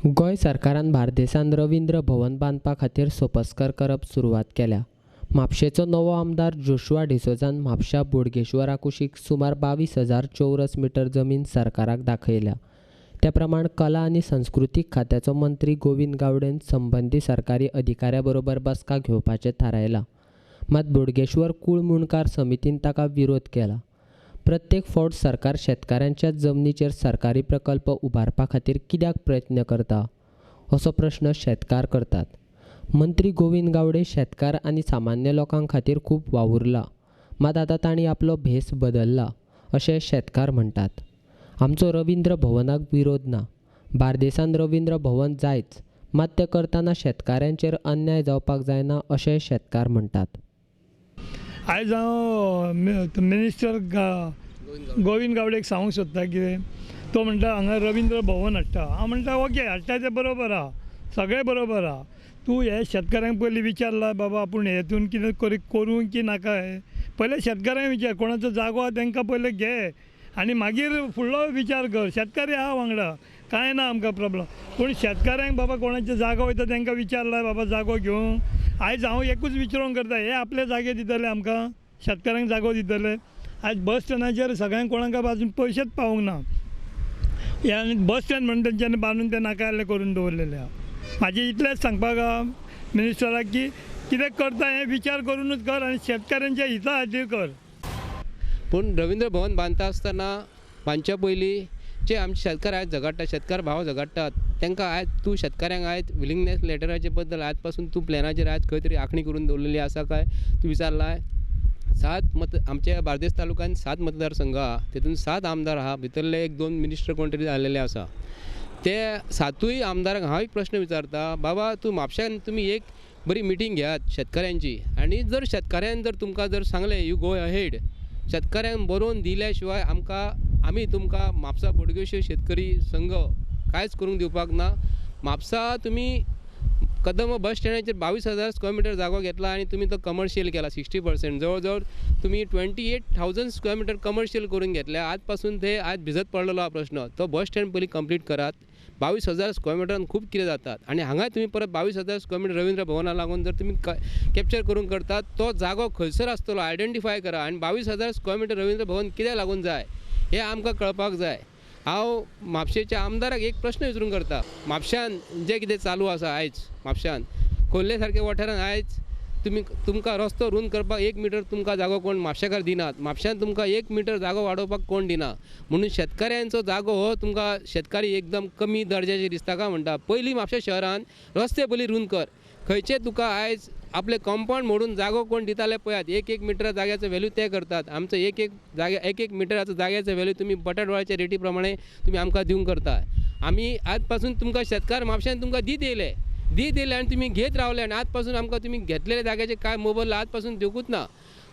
गोंय सरकारान बार्देसान रवींद्र भवन बांदपा खातीर सोपस्कर करप सुरवात केल्या। म्हापशेचो नवो आमदार जोशुआ डिसोजान म्हापशा बोडगेश्वरा कुशीक सुमार 22,000 चौरस मीटर जमीन सरकाराक दाखयल्या। त्या प्रमाण कला आनी संस्कृतीक खात्याचो मंत्री गोविंद गावडेन संबंधी सरकारी अधिकाऱ्या बरोबर बसका घेवपाचें थारायलां। मात बोडगेश्वर कुळ मुणकार समितीन ताका विरोध केला। प्रत्येक फावट सरकार शेतकाऱ्यांच्या जमनीचेर सरकारी प्रकल्प उबारपा खातीर कित्याक प्रयत्न करता असो प्रश्न शेतकार करतात। मंत्री गोविंद गावडे शेतकार आनी सामान्य लोकां खातीर खूब वावुरला, मात आतां तांणी आपलो भेस बदलला अशें शेतकार म्हणटात। आमचो रवींद्र भवनाक विरोध ना, बार्देसान रवींद्र भवन जायच, मात तें करतना शेतकाऱ्यांचेर अन्याय जावपाक जायना अशें शेतकार म्हणटात। आयज हांव मिनिस्टर गोविंद गावडेक सांगूंक सोदता कितें तो म्हणटा हांगा रवींद्र भवन हाडटा। हांव म्हणटा ओके हाडटा तें बरोबर आहा, सगळें बरोबर आहा। तूं हे शेतकाऱ्यांक पयलीं विचारला बाबा आपूण हेतून कितें करूं की नाका, पयलें शेतकाऱ्यांक विचार, कोणाचो जागो आहा तांकां पयलें घे आनी मागीर फुडलो विचार कर। शेतकारी आहा वांगडा, कांय ना आमकां प्रॉब्लम, पूण शेतकाऱ्यांक बाबा कोणाचो जागो वयता तांकां विचारला बाबा जागो घेवंक। आयज हांव एकूच विचारूंक करता, हे आपले जागे दितले आमकां, शेतकाऱ्यांक जागो दितले। आयज बस स्टँडाचेर सगळ्यांक कोणाक अजून पयशेच पावूंक ना, हे बस स्टँड म्हणून तेंच्यांनी बांदून ते नाका जाल्ले करून दवरलेले आहा। म्हाजें इतलेंच सांगपाक आहा मिनिस्टराक की कितें करता हें विचार करूनच कर आनी शेतकाऱ्यांच्या हिता खातीर कर। पूण रवींद्र भवन बांदता आसतना बांदच्या पयलीं जे आमचे शेतकार आयज झगडटा, शेतकार भाव झगडटात, तांकां आयज तूं शेतकाऱ्यांक आयज विलिंगनेस लेटराचे बद्दल आयज पासून तूं प्लॅनाचेर आयज खंय तरी आंखणी करून दवरलेली आसा काय तूं विचारला? 7 आमच्या बार्देस तालुक्यात 7 मतदारसंघ आहा, तेतून 7 आमदार आहा, भितरले 1-2 मिनिस्टर कोण तरी जाल्लेले आसा। ते 7य आमदारांक हांव एक प्रश्न विचारता, बाबा तूं म्हापश्यान तुमी एक बरी मिटींग घेयात शेतकाऱ्यांची, आनी जर शेतकाऱ्यान जर तुमकां जर सांगलें यू गो अहेड, शेतकाऱ्यांक बरोवन दिल्या शिवाय आमी तुमकां म्हापसा बोडगेश्वर शेतकरी संघ कांयच करूंक दिवपाक ना। म्हापसा तुमी कदम बस स्टँडाचेर 22,000 स्क्वेअर मिटर जागो घेतला आनी तुमी तो कमर्शियल केला 60%, जवळ तुमी 28,000 स्क्वेअर मिटर कमर्शियल करून घेतल्या। आज पासून ते आज भिजत पडलेलो हा प्रश्न, तो बस स्टँड पयलीं कंप्लीट करात। 22,000 स्क्वेअर मिटरान खूब कितें जातात आनी हांगा तुमी परत 22,000 स्क्वेअर मिटर रवींद्र भवना लागून जर तुमी कॅप्चर करून करतात, तो जागो खंयसर आसतलो आयडेंटिफाय करा आनी 22,000 स्क्वेअर मिटर रवींद्र भवन कित्याक लागून जाय हें आमकां कळपाक जाय। हांव म्हापशेच्या आमदाराक एक प्रश्न विचारूंक करता, म्हापश्यान जें कितें चालू आसा आयज म्हापश्यान खोर्ले सारके वाठारांत आयज तुमकां रस्तो रूंद करपाक 1 मिटर तुमकां जागो कोण म्हापशेकार दिनात, म्हापश्यान तुमकां 1 मिटर जागो वाडोवपाक कोण दिना। म्हणून शेतकाऱ्यांचो जागो हो तुमकां शेतकारी एकदम कमी दर्जाचेर दिसता काय म्हणटा। पयलीं म्हापशा शहरान रस्ते पयलीं रूंद कर, खंयचे तुका आयज आपले कंपाऊंड मोडून जागो कोण दिताले पळयात, 1-1 मिटर जाग्याचो व्हॅल्यू ते करतात। आमचो 1-1 मिटराचो जाग्याचो व्हॅल्यू तुमी बटाटवाळ्याच्या रेटी प्रमाणे तुमी आमकां दिवंक करता। आमी आज पासून तुमकां शेतकार म्हापश्यान तुमकां दीत येयले आनी तुमी घेत रावले आनी आज पासून आमकां तुमी घेतलेल्या जाग्याचे काय मोबदलो आज पासून दिवंकूच ना।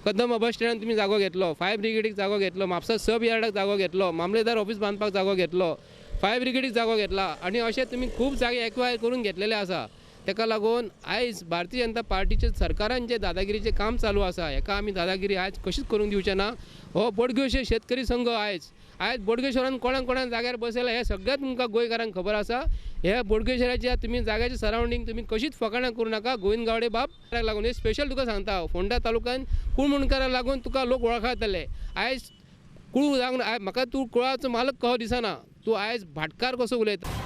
कदम बस स्टँडान तुमी जागो घेतलो, फायर ब्रिगेडीक जागो घेतलो, म्हापसा सब यार्डाक जागो घेतलो, मामलेदार ऑफिस बांदपाक जागो घेतलो, फायर ब्रिगेडीक जागो घेतला आनी अशें तुमी खूब जागे एक्वायर करून घेतलेले आसा। तेका लागून आयज भारतीय जनता पार्टीचे सरकारान जे दादागिरीचें काम चालू आसा, हेका आमी दादागिरी आयज कशीच करूंक दिवचे ना। हो बोडगेश्वर शेतकरी संघ आयज बोडगेश्वरान कोणाक जाग्यार बसयला हे सगळ्यात तुमकां गोंयकारांक खबर आसा। हे बोडगेश्वराच्या तुमी जाग्याचे सरावंडींग तुमी कशीच फकाणां करूं नाका। गोविंद गावडे बाब लागून हे स्पेशल तुका सांगता, फोंडा तालुक्यान कुळ मुणकाराक लागून तुका लोक वळखताले। आयज कुळ जावंक म्हाका तूं कुळाचो मालक कहो दिसना, तूं आयज भाटकार कसो उलयता।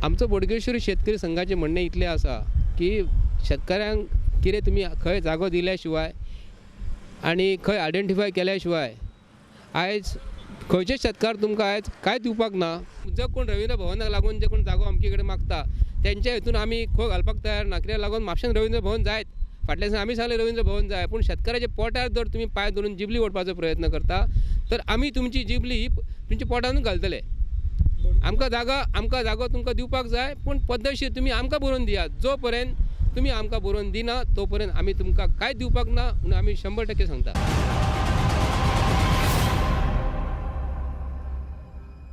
आमचो बोडगेश्वरी शेतकरी संघाचें म्हणणें इतलें आसा की शेतकाऱ्यांक कितें तुमी खंय जागो दिल्या शिवाय आनी खंय आयडेंटिफाय केल्या शिवाय आयज खंयचेच शेतकार तुमकां आयज कांय दिवपाक ना। जो कोण रवींद्र भवनाक लागून जे कोण जागो अमके कडेन मागता तेंच्या हितून आमी खो घालपाक तयार ना, कित्याक लागून म्हापश्यान रवींद्र भवन जायत। फाटल्या दिसा आमी सांगलें रवींद्र भवन जाय, पूण शेतकाराच्या पोटार जर तुमी पांय धरून जिबली ओडपाचो प्रयत्न करता तर आमी तुमची जिबली ही तुमच्या पोटानूच घालतले। आमकां जागो तुमकां दिवपाक जाय, पूण पद्दतशीर तुमी आमकां बरोवन दियात। जो पर्यंत तुमी आमकां बरोवन दिना तो पर्यंत आमी तुमकां कांय दिवपाक ना म्हणून आमी 100% सांगता।